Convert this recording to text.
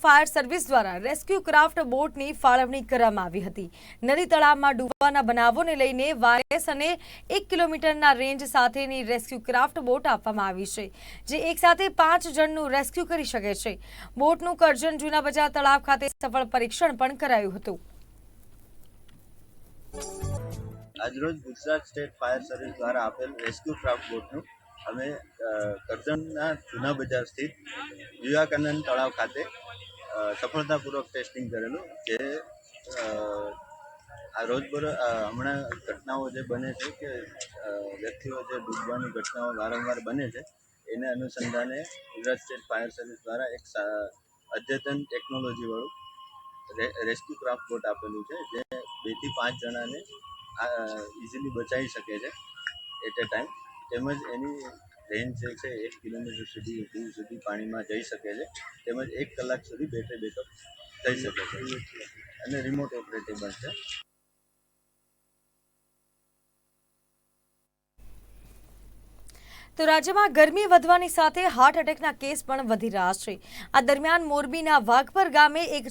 Fire service દ્વારા rescue craft બોટની ફાળવણી કરવામાં આવી હતી। નદી તળાવમાં ડૂબવાના બનાવોને લઈને વાયરસ અને 1 કિલોમીટરના રેન્જ સાથેની રેસ્ક્યુ ક્રાફ્ટ બોટ આપવામાં આવી છે, જે એકસાથે 5 જણનું રેસ્ક્યુ કરી શકે છે। બોટનું કરજણ જૂના બજાર તળાવ ખાતે સફળ પરીક્ષણ પણ કરાયું હતું। આજરોજ ગુજરાત સ્ટેટ ફાયર સર્વિસ દ્વારા આપેલ રેસ્ક્યુ ક્રાફ્ટ બોટનું અમે કરજણના જૂના બજાર સ્થિત વિવેકાનંદ તળાવ ખાતે સફળતાપૂર્વક ટેસ્ટિંગ કરેલું। જે આ રોજબરોજ હમણાં ઘટનાઓ જે બને છે કે વ્યક્તિઓ જે ડૂબવાની ઘટનાઓ વારંવાર બને છે, એને અનુસંધાને ગુજરાત સ્ટેટ ફાયર સર્વિસ દ્વારા એક અદ્યતન ટેકનોલોજીવાળું રેસ્ક્યુ ક્રાફ્ટ બોટ આપેલું છે, જે 2 થી 5 જણાને ઇઝીલી બચાવી શકે છે એટ એ ટાઈમ। તેમજ એની રેન્જ જે છે 1 કિલોમીટર સુધી પાણીમાં જઈ શકે છે, તેમજ 1 કલાક સુધી બેટરી બેકઅપ થઈ શકે છે અને રિમોટ ઓપરેટેબલ છે। તો રાજ્યમાં ગરમી વધવાની સાથે હાર્ટ એટેકના કેસ પણ વધી રહ્યા છે। આ દરમિયાન મોરબીના વાઘપર ગામે એક